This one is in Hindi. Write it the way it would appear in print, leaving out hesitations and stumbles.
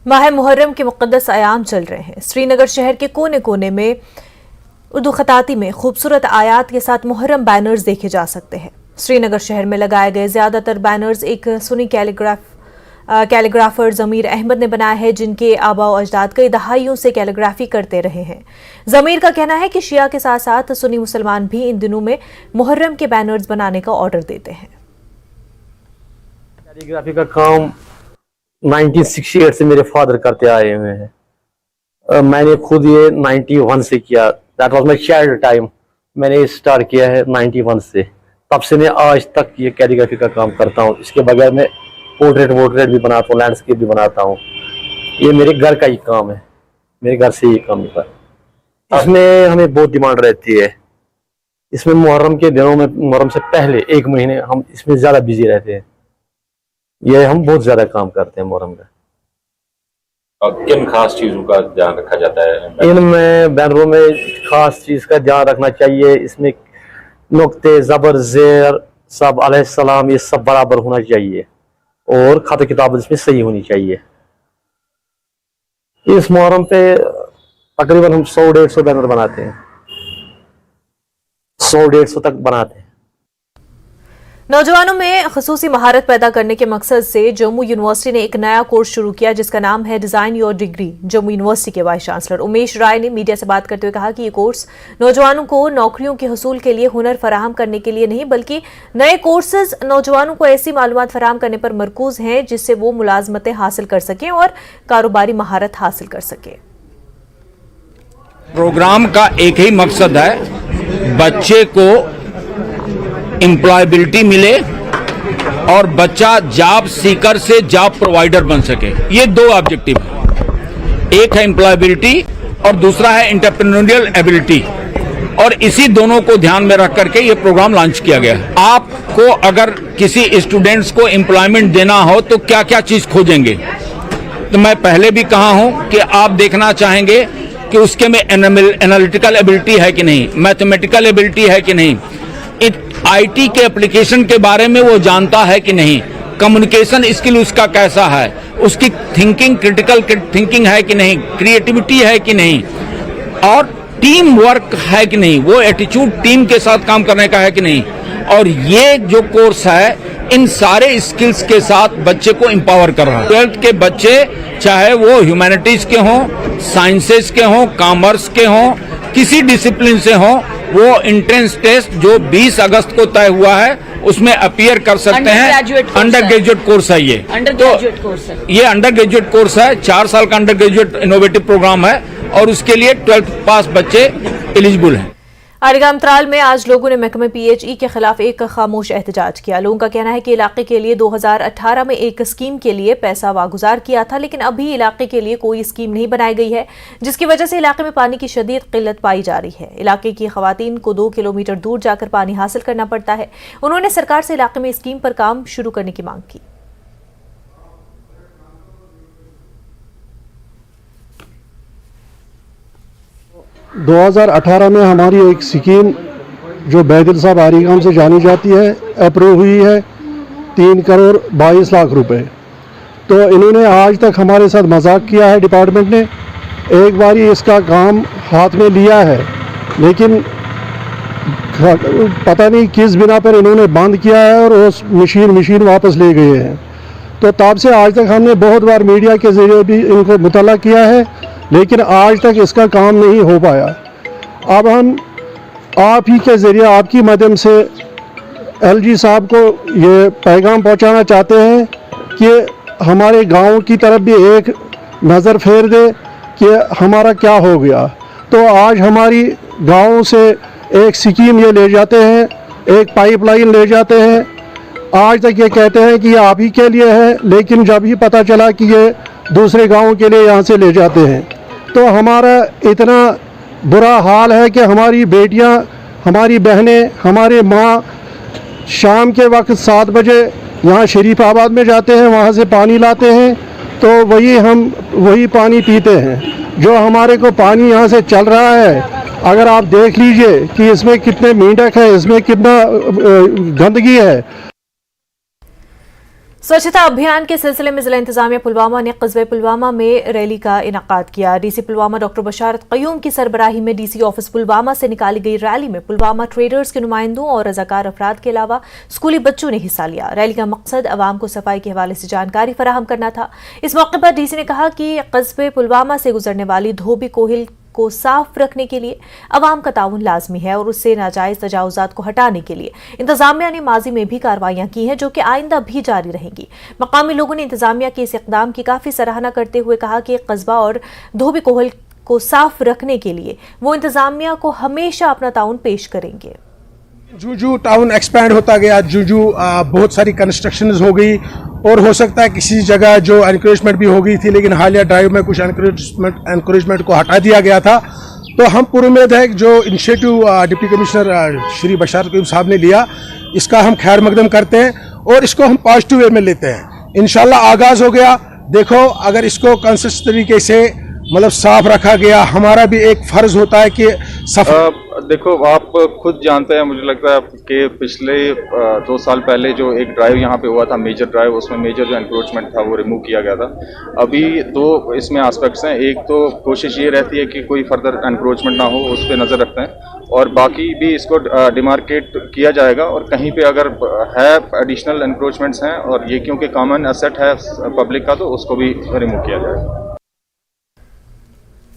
माह मुहर्रम के मुक़द्दस अयाम चल रहे हैं। श्रीनगर शहर के कोने कोने में उर्दू खताती में खूबसूरत आयात के साथ मुहर्रम बैनर्स देखे जा सकते हैं। श्रीनगर शहर में लगाए गए ज्यादातर बैनर्स एक सुन्नी कैलीग्राफर ज़मीर अहमद ने बनाया है, जिनके आबा व अजदाद कई दहाइयों से कैलीग्राफी करते रहे हैं। ज़मीर का कहना है कि शिया के साथ साथ सुन्नी मुसलमान भी इन दिनों में मुहर्रम के बैनर्स बनाने का ऑर्डर देते हैं। कैलीग्राफी का काम 1968 से मेरे फादर करते आए हुए हैं। मैंने खुद ये 91 से किया। That was my child time. मैंने स्टार्ट किया है 91 से। तब से मैं आज तक ये कैलीग्राफी का काम करता हूँ। इसके बगैर मैं पोर्ट्रेट भी बनाता हूँ, लैंडस्केप भी बनाता हूँ। ये मेरे घर का ही काम है, मेरे घर से ही काम होता है। इसमें हमें बहुत डिमांड रहती है। इसमें मुहर्रम के दिनों में, मुहर्रम से पहले 1 महीने हम इसमें ज़्यादा बिजी रहते हैं। ये हम बहुत ज़्यादा काम करते हैं मुहर्रम का। और किन खास चीज़ों का ध्यान रखा जाता है? इनमें बैनरों में खास चीज़ का ध्यान रखना चाहिए। इसमें नुक्ते, ज़बर, ज़ेर सब अलैहिस्सलाम ये सब बराबर होना चाहिए और खत किताब इसमें सही होनी चाहिए। इस मुहर्रम पे तकरीबन हम 100-150 बैनर बनाते हैं। 100-150 तक बनाते हैं। नौजवानों में खसूसी महारत पैदा करने के मकसद से जम्मू यूनिवर्सिटी ने एक नया कोर्स शुरू किया, जिसका नाम है design your degree. Jammu university के वाइस चांसलर उमेश राय ने मीडिया से बात करते हुए कहा कि ये कोर्स नौजवानों को नौकरियों के हसूल के लिए हुनर फराहम करने के लिए नहीं, बल्कि नए कोर्सेज नौजवानों को ऐसी मालूमात फराहम करने पर मरकूज हैं जिससे वो मुलाजमतें हासिल कर सकें और कारोबारी महारत हासिल कर सकें। प्रोग्राम का एक ही मकसद है, बच्चे को एम्प्लॉयबिलिटी मिले और बच्चा जॉब सीकर से जॉब प्रोवाइडर बन सके। ये 2 ऑब्जेक्टिव है, एक है एम्प्लॉयबिलिटी और दूसरा है एंटरप्रेन्योरियल एबिलिटी। और इसी दोनों को ध्यान में रख करके ये प्रोग्राम लॉन्च किया गया है। आपको अगर किसी स्टूडेंट्स को एम्प्लॉयमेंट देना हो तो क्या क्या चीज खोजेंगे? तो मैं पहले भी कहा हूं कि आप देखना चाहेंगे कि उसके में एनालिटिकल एबिलिटी है कि नहीं, मैथमेटिकल एबिलिटी है कि नहीं, आईटी के एप्लीकेशन के बारे में वो जानता है कि नहीं, कम्युनिकेशन स्किल उसका कैसा है, उसकी थिंकिंग, क्रिटिकल थिंकिंग है कि नहीं, क्रिएटिविटी है कि नहीं, और टीम वर्क है कि नहीं, वो एटीट्यूड टीम के साथ काम करने का है कि नहीं। और ये जो कोर्स है इन सारे स्किल्स के साथ बच्चे को एम्पावर कर रहा है। 12th के बच्चे चाहे वो ह्यूमैनिटीज के हों, साइंसेस के हों, कॉमर्स के हों, किसी डिसिप्लिन से हों, वो एंट्रेंस टेस्ट जो 20 अगस्त को तय हुआ है उसमें अपीयर कर सकते हैं। अंडर ग्रेजुएट कोर्स है ये। ये अंडर ग्रेजुएट कोर्स है, 4 साल का अंडर ग्रेजुएट इनोवेटिव प्रोग्राम है और उसके लिए 12th पास बच्चे एलिजिबल हैं। आरिगाम त्राल में आज लोगों ने महकमे PHE के खिलाफ एक खामोश एहतजाज किया। लोगों का कहना है कि इलाके के लिए 2018 में एक स्कीम के लिए पैसा वागुजार किया था, लेकिन अभी इलाके के लिए कोई स्कीम नहीं बनाई गई है, जिसकी वजह से इलाके में पानी की शदीद किल्लत पाई जा रही है। इलाके की खवातीन को 2 किलोमीटर दूर जाकर पानी हासिल करना पड़ता है। उन्होंने सरकार से इलाके में स्कीम पर काम शुरू करने की मांग की। 2018 में हमारी एक स्कीम जो बैदिल साहब आरिगाम से जानी जाती है अप्रूव हुई है 3 करोड़ 22 लाख रुपए। तो इन्होंने आज तक हमारे साथ मजाक किया है। डिपार्टमेंट ने एक बारी इसका काम हाथ में लिया है, लेकिन पता नहीं किस बिना पर इन्होंने बंद किया है और उस मशीन वापस ले गए हैं। तो तब से आज तक हमने बहुत बार मीडिया के जरिए भी इनको मुतला किया है, लेकिन आज तक इसका काम नहीं हो पाया। अब हम आप ही के ज़रिए, आपकी माध्यम से LG साहब को ये पैगाम पहुंचाना चाहते हैं कि हमारे गांव की तरफ भी एक नज़र फेर दे कि हमारा क्या हो गया। तो आज हमारी गांव से एक स्कीम ये ले जाते हैं, एक पाइपलाइन ले जाते हैं। आज तक ये कहते हैं कि ये आप ही के लिए है, लेकिन जब ही पता चला कि ये दूसरे गाँव के लिए यहाँ से ले जाते हैं, तो हमारा इतना बुरा हाल है कि हमारी बेटियां, हमारी बहनें, हमारे माँ शाम के वक्त 7 बजे यहाँ शरीफाबाद में जाते हैं, वहाँ से पानी लाते हैं, तो वही पानी पीते हैं। जो हमारे को पानी यहाँ से चल रहा है, अगर आप देख लीजिए कि इसमें कितने मेंढक है, इसमें कितना गंदगी है। स्वच्छता अभियान के सिलसिले में जिला इंतजामिया पुलवामा ने कस्बे पुलवामा में रैली का इनेकाद किया। डीसी पुलवामा डॉक्टर बशारत क़य्यूम की सरबराही में डीसी ऑफिस पुलवामा से निकाली गई रैली में पुलवामा ट्रेडर्स के नुमाइंदों और रजाकार अफराद के अलावा स्कूली बच्चों ने हिस्सा लिया। रैली का मकसद अवाम को सफाई के हवाले से जानकारी फराहम करना था। इस मौके पर डीसी ने कहा कि कस्बे पुलवामा से गुजरने वाली धोबी कोहिल को साफ रखने के लिए अवाम का ताउन लाजमी है और उससे नाजायज तजावुजात को हटाने के लिए इंतजामिया ने माजी में भी कार्रवाइयां की हैं, जो कि आइंदा भी जारी रहेंगी। मकामी लोगों ने इंतजामिया के इस इकदाम की काफी सराहना करते हुए कहा कि कस्बा और धोबी कोहल को साफ रखने के लिए वो इंतजामिया को हमेशा अपना ताउन पेश करेंगे। जू टाउन एक्सपैंड होता गया, जू बहुत सारी कंस्ट्रक्शन हो गई और हो सकता है किसी जगह जो एनकरेजमेंट भी हो गई थी, लेकिन हालिया ड्राइव में कुछ एनकरेजमेंट को हटा दिया गया था। तो हम पूरी उम्मीद है कि जो इनिशिएटिव डिप्टी कमिश्नर श्री बशारत क़य्यूम साहब ने लिया, इसका हम खैर मकदम करते हैं और इसको हम पॉजिटिव वे में लेते हैं। इंशाल्लाह आगाज़ हो गया। देखो, अगर इसको कंसिस्टेंट तरीके से मतलब साफ रखा गया, हमारा भी एक फर्ज होता है कि देखो, आप खुद जानते हैं, मुझे लगता है कि पिछले 2 साल पहले जो एक ड्राइव यहाँ पे हुआ था, मेजर ड्राइव, उसमें मेजर जो एनक्रोचमेंट था वो रिमूव किया गया था। अभी 2 इसमें एस्पेक्ट्स हैं। एक तो कोशिश ये रहती है कि कोई फर्दर एनक्रोचमेंट ना हो, उस पर नज़र रखते हैं, और बाकी भी इसको डिमार्केट किया जाएगा और कहीं पे अगर है एडिशनल एनक्रोचमेंट्स हैं और ये क्योंकि कॉमन एसेट है पब्लिक का, तो उसको भी रिमूव किया जाएगा।